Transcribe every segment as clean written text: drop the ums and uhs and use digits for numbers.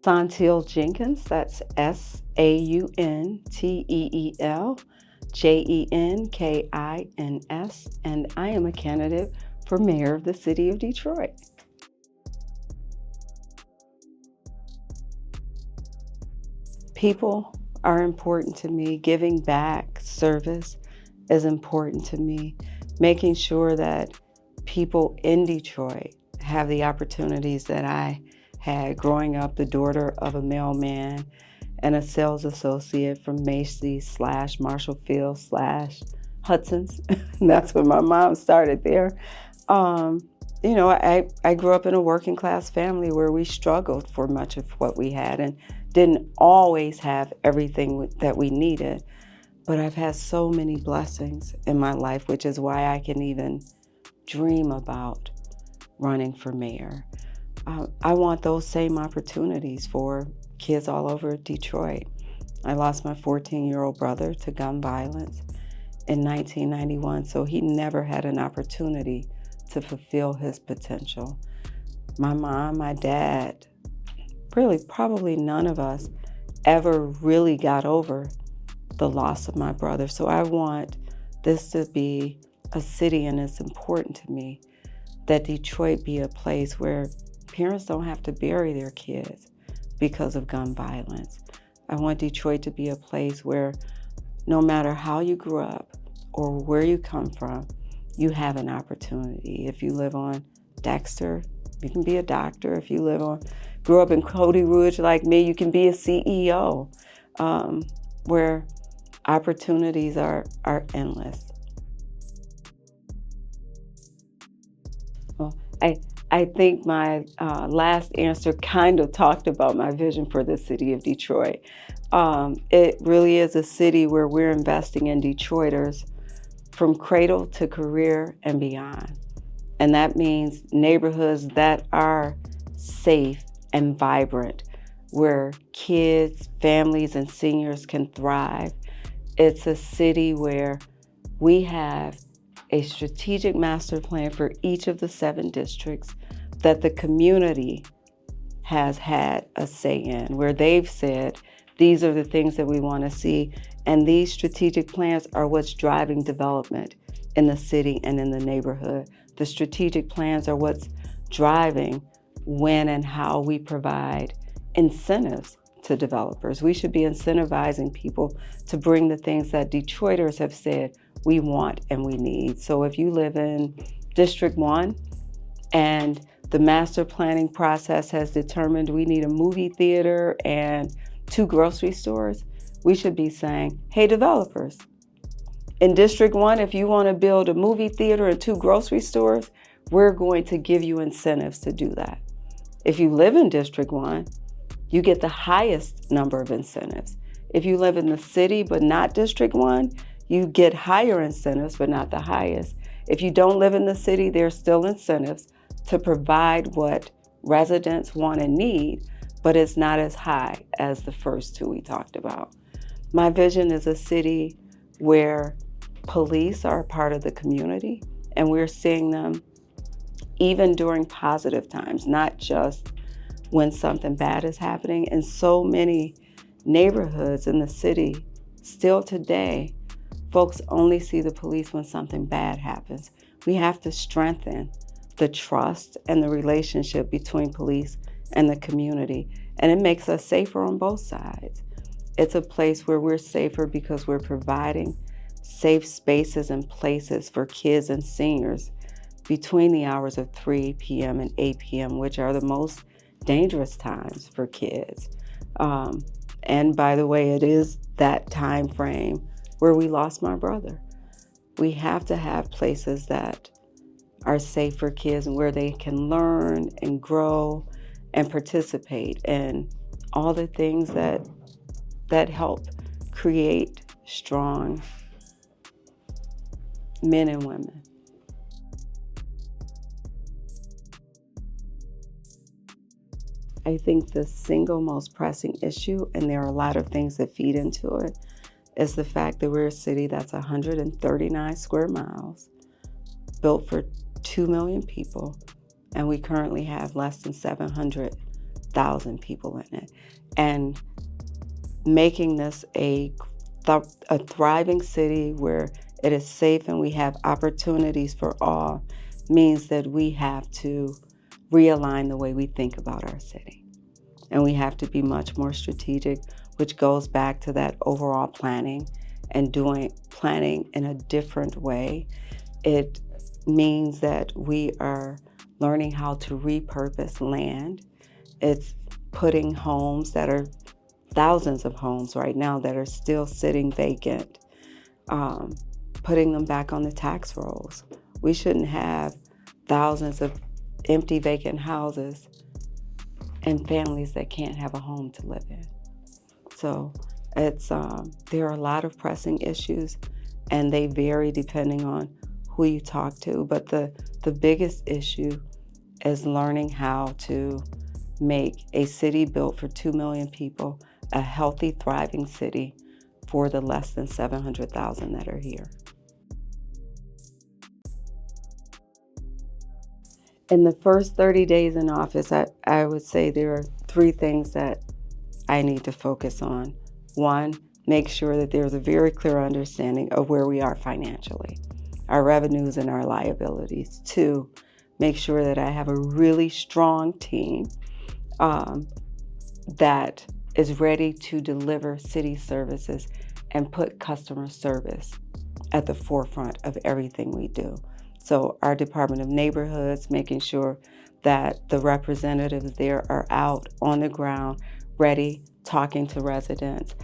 Saunteel Jenkins, that's Saunteel Jenkins, and I am a candidate for mayor of the city of Detroit. People are important to me. Giving back, service is important to me. Making sure that people in Detroit have the opportunities that I had growing up, the daughter of a mailman and a sales associate from Macy's / Marshall Field / Hudson's. That's when my mom started there. I grew up in a working class family where we struggled for much of what we had and didn't always have everything that we needed. But I've had so many blessings in my life, which is why I can even dream about running for mayor. I want those same opportunities for kids all over Detroit. I lost my 14-year-old brother to gun violence in 1991, so he never had an opportunity to fulfill his potential. My mom, my dad, really probably none of us ever really got over the loss of my brother. So I want this to be a city, and it's important to me that Detroit be a place where parents don't have to bury their kids because of gun violence. I want Detroit to be a place where no matter how you grew up or where you come from, you have an opportunity. If you live on Dexter, you can be a doctor. If you grew up in Cody Rouge like me, you can be a CEO, where opportunities are endless. Well, I think my last answer kind of talked about my vision for the city of Detroit. It really is a city where we're investing in Detroiters from cradle to career and beyond. And that means neighborhoods that are safe and vibrant, where kids, families, and seniors can thrive. It's a city where we have a strategic master plan for each of the 7 districts that the community has had a say in, where they've said, these are the things that we want to see. And these strategic plans are what's driving development in the city and in the neighborhood. The strategic plans are what's driving when and how we provide incentives to developers. We should be incentivizing people to bring the things that Detroiters have said we want and we need. So if you live in District 1 and the master planning process has determined we need a movie theater and 2 grocery stores, we should be saying, hey, developers, in District 1, if you want to build a movie theater and 2 grocery stores, we're going to give you incentives to do that. If you live in District 1, you get the highest number of incentives. If you live in the city but not District 1, you get higher incentives but not the highest. If you don't live in the city, there's still incentives to provide what residents want and need, but it's not as high as the first 2 we talked about. My vision is a city where police are a part of the community, and we're seeing them even during positive times, not just when something bad is happening. In so many neighborhoods in the city, still today, folks only see the police when something bad happens. We have to strengthen the trust and the relationship between police and the community, and it makes us safer on both sides. It's a place where we're safer because we're providing safe spaces and places for kids and seniors between the hours of 3 p.m. and 8 p.m., which are the most dangerous times for kids. And by the way, it is that time frame where we lost my brother. We have to have places that are safe for kids and where they can learn and grow and participate in all the things that help create strong men and women. I think the single most pressing issue, and there are a lot of things that feed into it, is the fact that we're a city that's 139 square miles, built for 2 million people, and we currently have less than 700 100,000 people in it. And making this a thriving city where it is safe and we have opportunities for all means that we have to realign the way we think about our city. And we have to be much more strategic, which goes back to that overall planning and doing planning in a different way. It means that we are learning how to repurpose land. It's putting homes that are thousands of homes right now that are still sitting vacant, putting them back on the tax rolls. We shouldn't have thousands of empty vacant houses and families that can't have a home to live in. So it's there are a lot of pressing issues, and they vary depending on who you talk to. But the biggest issue is learning how to make a city built for 2 million people a healthy, thriving city for the less than 700,000 that are here. In the first 30 days in office, I would say there are 3 things that I need to focus on. 1, make sure that there's a very clear understanding of where we are financially, our revenues and our liabilities. 2, make sure that I have a really strong team that is ready to deliver city services and put customer service at the forefront of everything we do. So our Department of Neighborhoods, making sure that the representatives there are out on the ground, ready, talking to residents.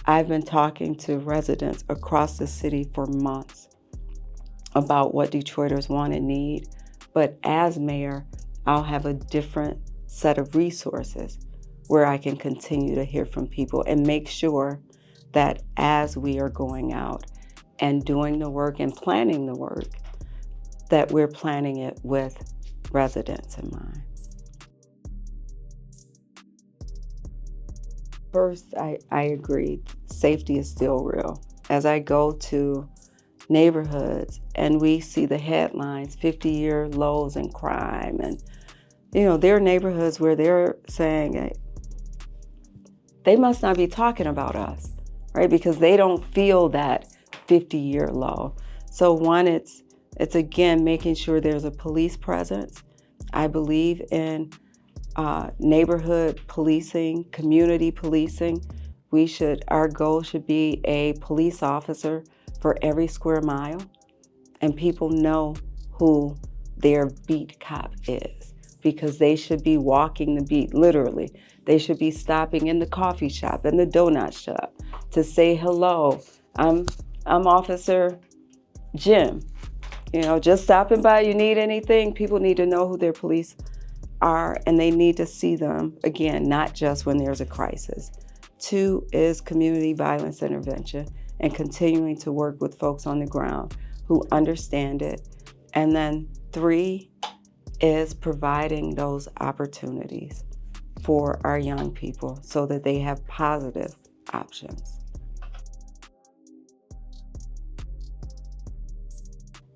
I've been talking to residents across the city for months about what Detroiters want and need, but as mayor, I'll have a different set of resources where I can continue to hear from people and make sure that as we are going out and doing the work and planning the work, that we're planning it with residents in mind. First, I agree, safety is still real. As I go to neighborhoods and we see the headlines, 50-year lows in crime, and there are neighborhoods where they're saying, hey, they must not be talking about us, right? Because they don't feel that 50-year low. So 1, it's again making sure there's a police presence. I believe in neighborhood policing, community policing. Our goal should be a police officer for every square mile, and people know who their beat cop is, because they should be walking the beat, literally. They should be stopping in the coffee shop and the donut shop to say hello. I'm Officer Jim. Just stopping by, you need anything? People need to know who their police are, and they need to see them, again, not just when there's a crisis. 2 is community violence intervention and continuing to work with folks on the ground who understand it. And then 3 is providing those opportunities for our young people so that they have positive options.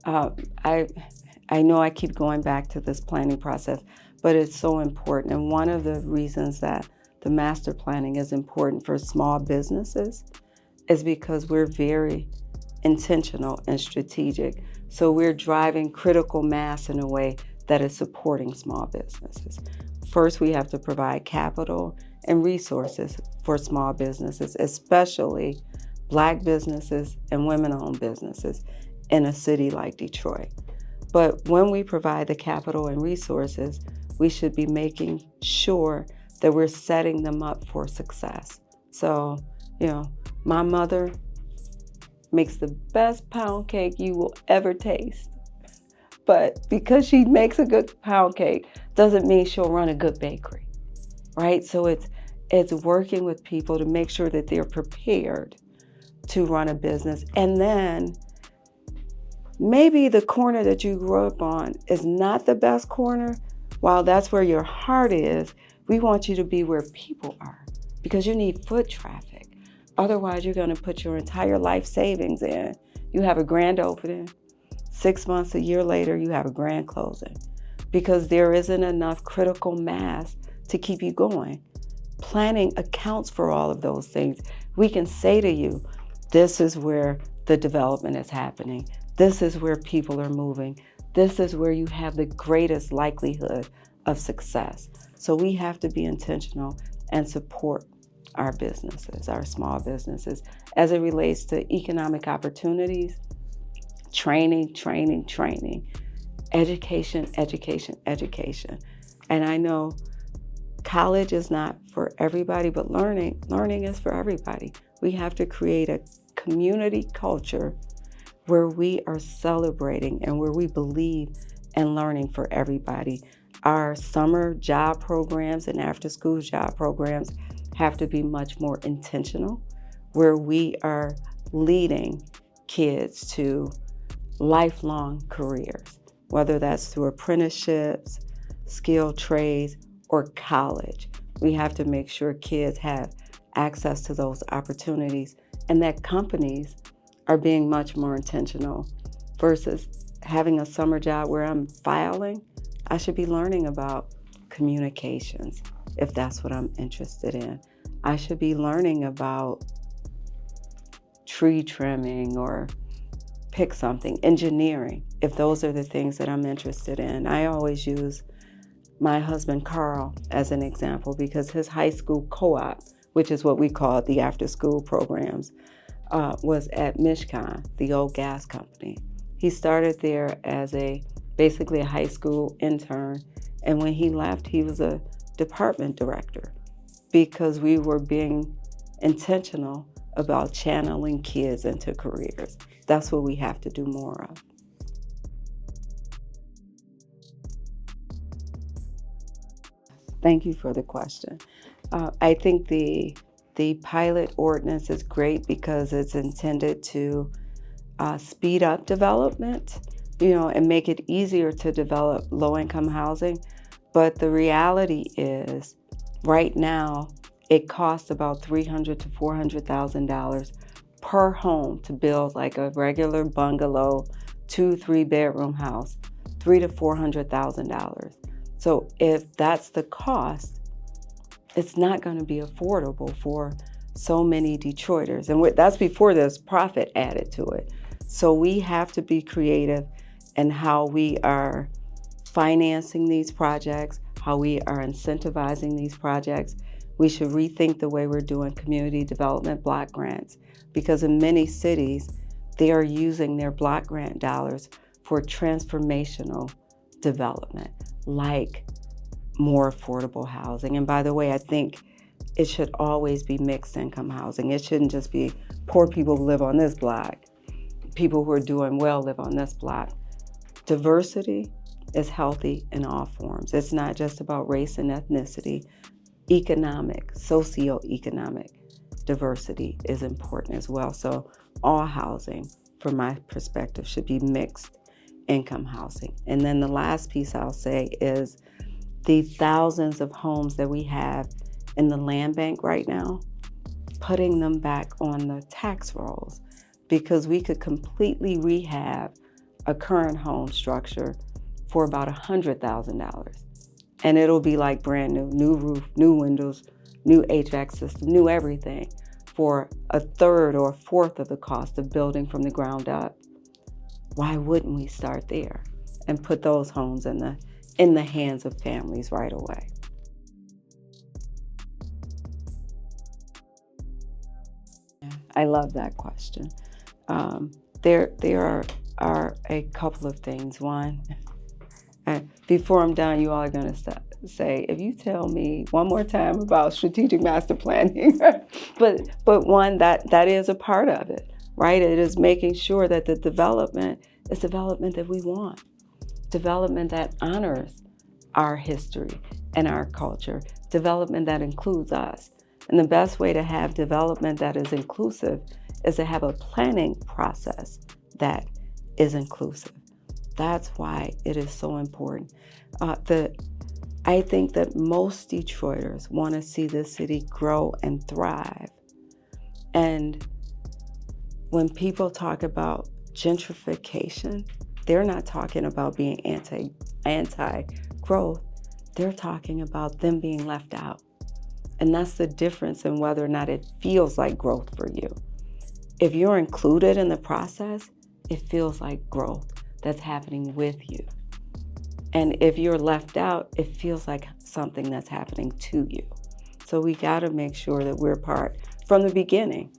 I know I keep going back to this planning process, but it's so important. And one of the reasons that the master planning is important for small businesses is because we're very intentional and strategic. So we're driving critical mass in a way that is supporting small businesses. First, we have to provide capital and resources for small businesses, especially Black businesses and women-owned businesses in a city like Detroit. But when we provide the capital and resources, we should be making sure that we're setting them up for success. So, my mother makes the best pound cake you will ever taste. But because she makes a good pound cake doesn't mean she'll run a good bakery, right? So it's working with people to make sure that they're prepared to run a business. And then maybe the corner that you grew up on is not the best corner. While that's where your heart is, we want you to be where people are, because you need foot traffic. Otherwise, you're going to put your entire life savings in. You have a grand opening. 6 months, a year later, you have a grand closing, because there isn't enough critical mass to keep you going. Planning accounts for all of those things. We can say to you, this is where the development is happening. This is where people are moving. This is where you have the greatest likelihood of success. So we have to be intentional and support our businesses, our small businesses, as it relates to economic opportunities, training, education. And I know college is not for everybody, but learning is for everybody. We have to create a community culture where we are celebrating and where we believe in learning for everybody. Our summer job programs and after-school job programs have to be much more intentional, where we are leading kids to lifelong careers, whether that's through apprenticeships, skilled trades, or college. We have to make sure kids have access to those opportunities, and that companies are being much more intentional versus having a summer job where I'm filing. I should be learning about communications if that's what I'm interested in. I should be learning about tree trimming or pick something, engineering, if those are the things that I'm interested in. I always use my husband Carl as an example because his high school co-op, which is what we call the after-school programs, was at Mishcon, the old gas company. He started there as basically a high school intern, and when he left, he was a department director because we were being intentional about channeling kids into careers. That's what we have to do more of. Thank you for the question. I think the pilot ordinance is great because it's intended to speed up development, and make it easier to develop low-income housing. But the reality is, right now, it costs about $300,000 to $400,000 per home to build like a regular bungalow, 2-3 bedroom house, $300,000 to $400,000. So if that's the cost, it's not going to be affordable for so many Detroiters. And that's before there's profit added to it. So we have to be creative in how we are financing these projects, how we are incentivizing these projects. We should rethink the way we're doing community development block grants, because in many cities, they are using their block grant dollars for transformational development, like more affordable housing. And by the way, I think it should always be mixed income housing. It shouldn't just be poor people who live on this block, people who are doing well live on this block. Diversity is healthy in all forms. It's not just about race and ethnicity. Economic, socioeconomic diversity is important as well. So all housing, from my perspective, should be mixed income housing. And then the last piece I'll say is the thousands of homes that we have in the land bank right now, putting them back on the tax rolls, because we could completely rehab a current home structure for about $100,000. And it'll be like brand new roof, new windows, new HVAC system, new everything, for a third or a fourth of the cost of building from the ground up. Why wouldn't we start there and put those homes in the hands of families right away? I love that question. There are a couple of things. One, before I'm done, you all are going to say, if you tell me one more time about strategic master planning, but one, that is a part of it, right? It is making sure that the development is development that we want, development that honors our history and our culture, development that includes us. And the best way to have development that is inclusive is to have a planning process that is inclusive. That's why it is so important. I think that most Detroiters want to see the city grow and thrive. And when people talk about gentrification, they're not talking about being anti-growth. they're talking about them being left out. And that's the difference in whether or not it feels like growth for you. If you're included in the process, it feels like growth that's happening with you. And if you're left out, it feels like something that's happening to you. So we got to make sure that we're part from the beginning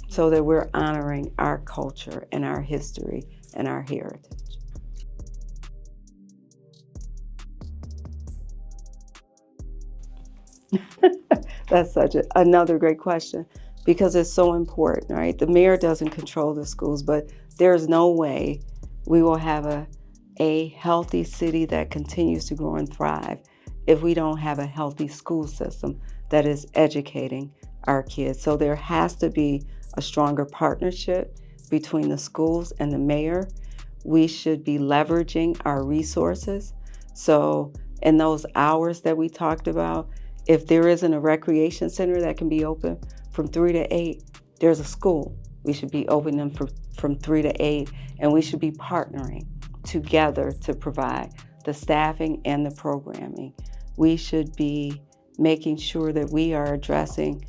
so that we're honoring our culture and our history and our heritage. That's another great question because it's so important, right? The mayor doesn't control the schools, but there's no way we will have a healthy city that continues to grow and thrive if we don't have a healthy school system that is educating our kids. So there has to be a stronger partnership between the schools and the mayor. We should be leveraging our resources. So in those hours that we talked about, if there isn't a recreation center that can be open from 3 to 8, there's a school. We should be opening them from 3 to 8, and we should be partnering together to provide the staffing and the programming. We should be making sure that we are addressing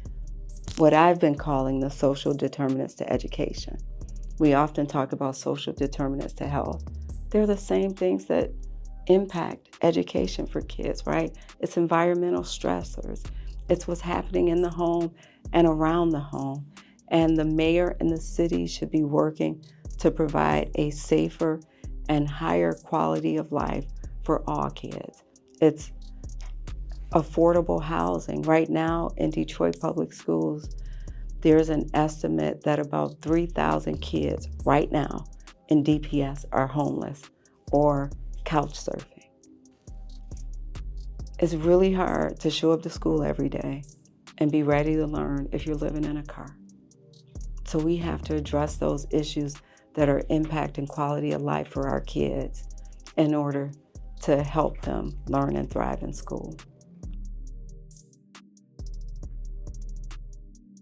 what I've been calling the social determinants to education. We often talk about social determinants to health. They're the same things that impact education for kids, right? It's environmental stressors. It's what's happening in the home and around the home. And the mayor and the city should be working to provide a safer and higher quality of life for all kids. It's affordable housing. Right now in Detroit Public Schools, there's an estimate that about 3,000 kids right now in DPS are homeless or couch surfing. It's really hard to show up to school every day and be ready to learn if you're living in a car. So we have to address those issues that are impacting quality of life for our kids in order to help them learn and thrive in school.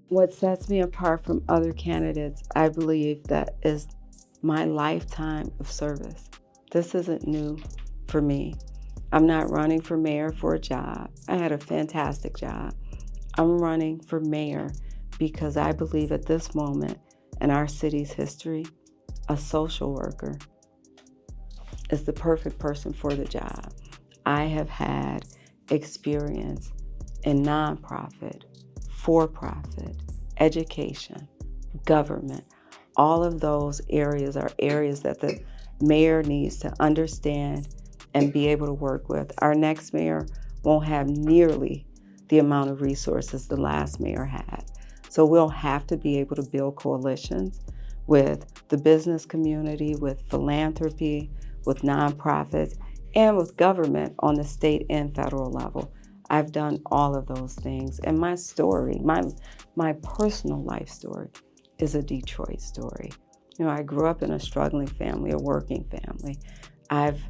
What sets me apart from other candidates, I believe, that is my lifetime of service. This isn't new for me. I'm not running for mayor for a job. I had a fantastic job. I'm running for mayor because I believe at this moment in our city's history, a social worker is the perfect person for the job. I have had experience in nonprofit, for-profit, education, government. All of those areas are areas that the mayor needs to understand and be able to work with. Our next mayor won't have nearly the amount of resources the last mayor had. So we'll have to be able to build coalitions with the business community, with philanthropy, with nonprofits, and with government on the state and federal level. I've done all of those things. And my story, my personal life story is a Detroit story. You know, I grew up in a struggling family, a working family. I've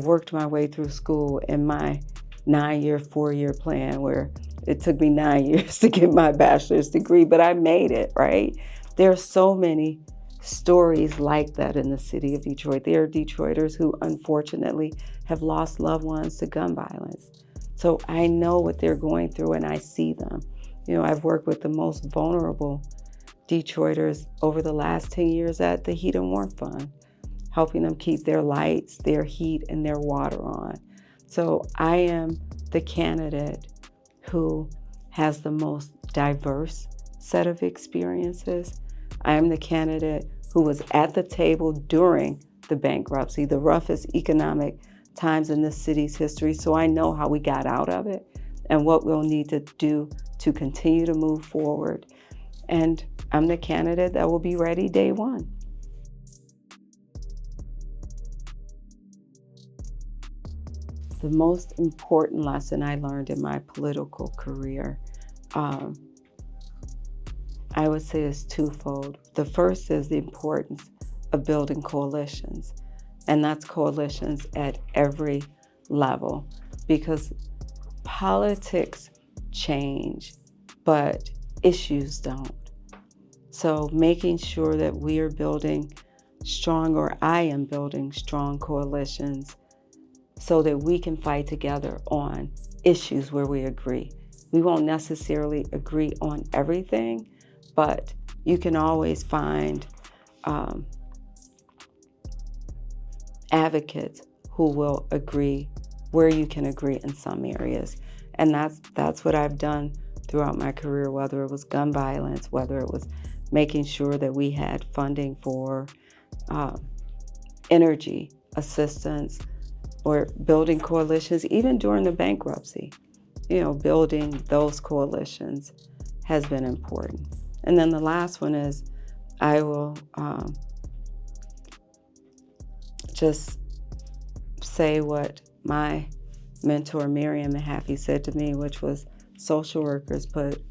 worked my way through school in my 9-year, 4-year plan where it took me 9 years to get my bachelor's degree, but I made it, right? There are so many stories like that in the city of Detroit. There are Detroiters who unfortunately have lost loved ones to gun violence. So I know what they're going through and I see them. You know, I've worked with the most vulnerable Detroiters over the last 10 years at the Heat and Warmth Fund, helping them keep their lights, their heat, and their water on. So I am the candidate who has the most diverse set of experiences. I am the candidate who was at the table during the bankruptcy, the roughest economic times in this city's history. So I know how we got out of it and what we'll need to do to continue to move forward. And I'm the candidate that will be ready day one. The most important lesson I learned in my political career, I would say is twofold. The first is the importance of building coalitions, and that's coalitions at every level, because politics change, but issues don't. So making sure that we are building strong, or I am building strong coalitions so that we can fight together on issues where we agree. We won't necessarily agree on everything, but you can always find advocates who will agree where you can agree in some areas. And that's what I've done throughout my career, whether it was gun violence, whether it was making sure that we had funding for energy assistance or building coalitions, even during the bankruptcy. Building those coalitions has been important. And then the last one is I will just say what my mentor, Miriam Mahaffey, said to me, which was social workers put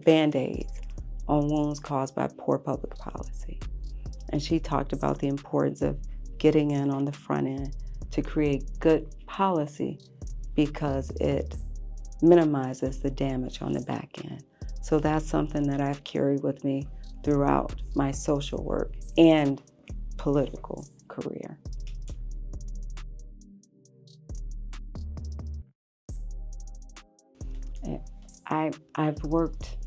Band-Aids on wounds caused by poor public policy. And she talked about the importance of getting in on the front end to create good policy because it minimizes the damage on the back end. So that's something that I've carried with me throughout my social work and political career. I've worked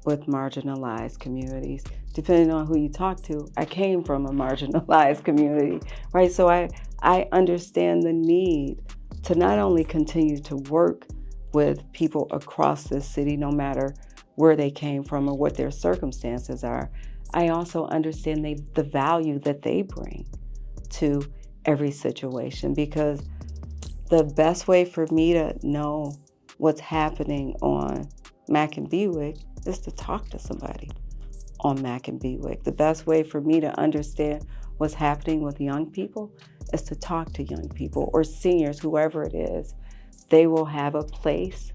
with marginalized communities. Depending on who you talk to, I came from a marginalized community, right? So I understand the need to not only continue to work with people across this city, no matter where they came from or what their circumstances are. I also understand the value that they bring to every situation, because the best way for me to know what's happening on Mack and Bewick is to talk to somebody on Mack and Bewick. The best way for me to understand what's happening with young people is to talk to young people or seniors, whoever it is. They will have a place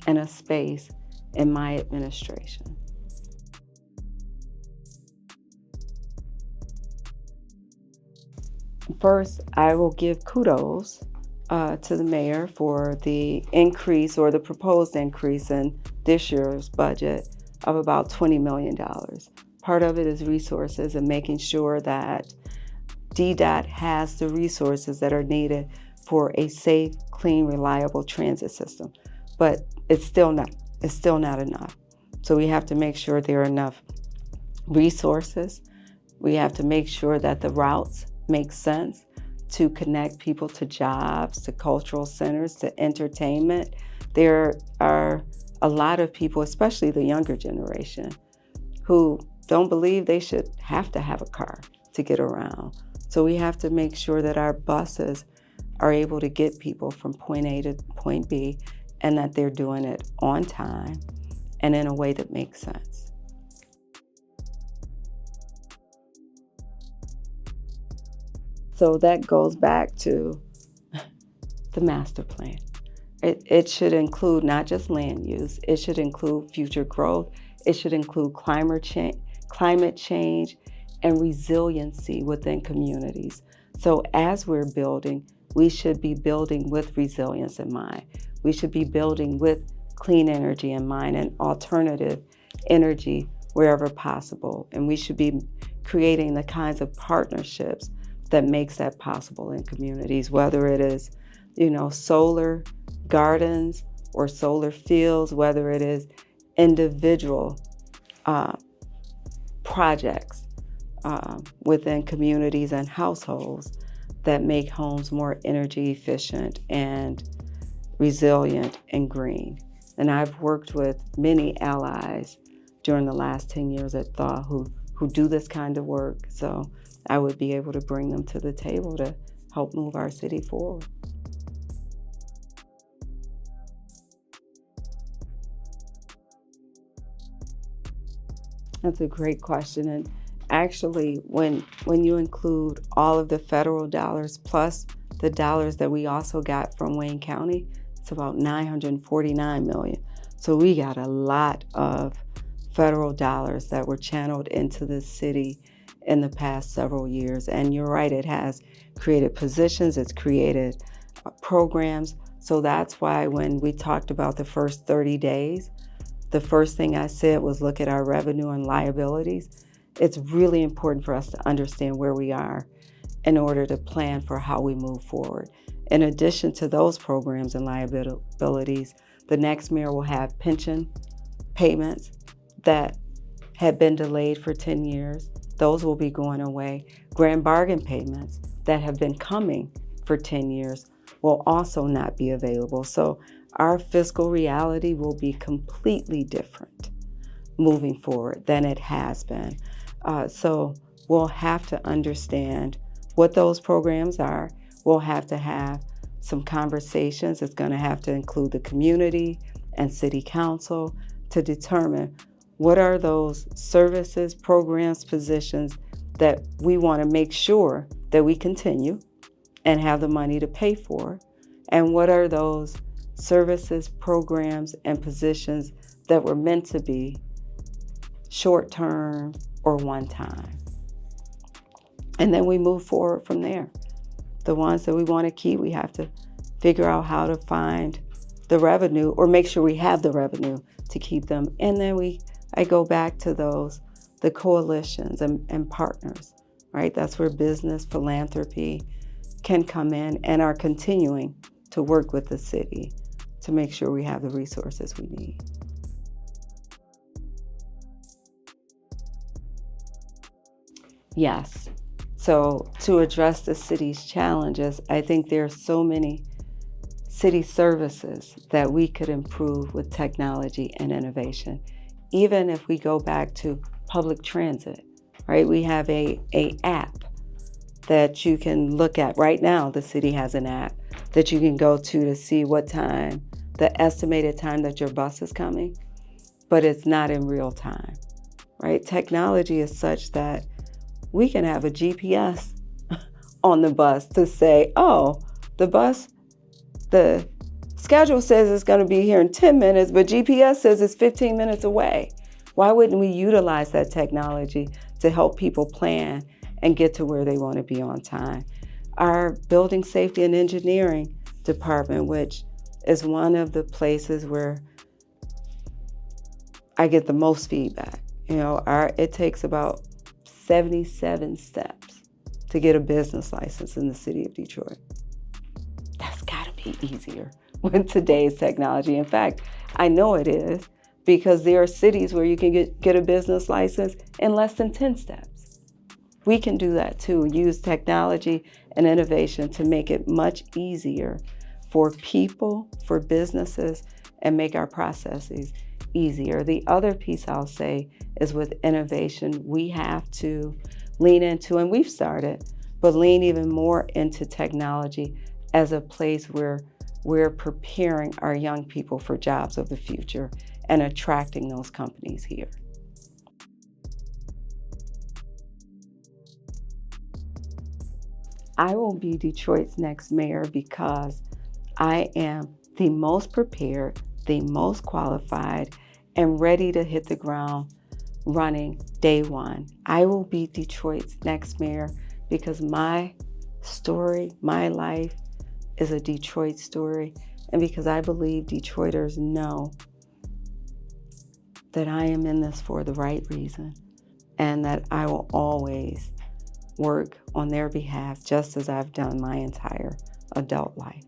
and a space in my administration. First, I will give kudos to the mayor for the increase or the proposed increase in this year's budget of about $20 million. Part of it is resources and making sure that DDOT has the resources that are needed for a safe, clean, reliable transit system. But it's still not enough. So we have to make sure there are enough resources. We have to make sure that the routes make sense to connect people to jobs, to cultural centers, to entertainment. There are a lot of people, especially the younger generation, who don't believe they should have to have a car to get around. So we have to make sure that our buses are able to get people from point A to point B, and that they're doing it on time and in a way that makes sense. So that goes back to the master plan. It should include not just land use, it should include future growth, it should include climate change and resiliency within communities. So as we're building, we should be building with resilience in mind. We should be building with clean energy in mind and alternative energy wherever possible. And we should be creating the kinds of partnerships that makes that possible in communities, whether it is, solar gardens or solar fields, whether it is individual projects within communities and households that make homes more energy efficient and resilient and green. And I've worked with many allies during the last 10 years at THAW who do this kind of work. So I would be able to bring them to the table to help move our city forward. That's a great question. And actually, when you include all of the federal dollars plus the dollars that we also got from Wayne County, it's about $949 million. So we got a lot of federal dollars that were channeled into the city in the past several years. And you're right, it has created positions, it's created programs. So that's why when we talked about the first 30 days, the first thing I said was look at our revenue and liabilities. It's really important for us to understand where we are in order to plan for how we move forward. In addition to those programs and liabilities, the next mayor will have pension payments that had been delayed for 10 years. Those will be going away. Grand bargain payments that have been coming for 10 years will also not be available. So our fiscal reality will be completely different moving forward than it has been. So we'll have to understand what those programs are. We'll have to have some conversations. It's going to have to include the community and city council to determine what are those services, programs, positions that we want to make sure that we continue and have the money to pay for, and what are those services, programs, and positions that were meant to be short-term or one-time. And then we move forward from there. The ones that we want to keep, we have to figure out how to find the revenue or make sure we have the revenue to keep them. And then I go back to the coalitions and partners, right? That's where business, philanthropy can come in and are continuing to work with the city to make sure we have the resources we need. Yes. So to address the city's challenges, I think there are so many city services that we could improve with technology and innovation. Even if we go back to public transit, right? We have a app that you can look at. Right now, the city has an app that you can go to see what time, the estimated time that your bus is coming, but it's not in real time, right? Technology is such that we can have a GPS on the bus to say, oh, the schedule says it's going to be here in 10 minutes, but GPS says it's 15 minutes away. Why wouldn't we utilize that technology to help people plan and get to where they want to be on time? Our building safety and engineering department, which is one of the places where I get the most feedback. It takes about 77 steps to get a business license in the city of Detroit. That's got to be easier with today's technology. In fact, I know it is because there are cities where you can get a business license in less than 10 steps. We can do that too, use technology and innovation to make it much easier for people, for businesses, and make our processes easier. The other piece I'll say is with innovation, we have to lean into, and we've started, but lean even more into technology as a place where we're preparing our young people for jobs of the future and attracting those companies here. I will be Detroit's next mayor because I am the most prepared, the most qualified, and ready to hit the ground running day one. I will be Detroit's next mayor because my story, my life is a Detroit story, and because I believe Detroiters know that I am in this for the right reason and that I will always work on their behalf just as I've done my entire adult life.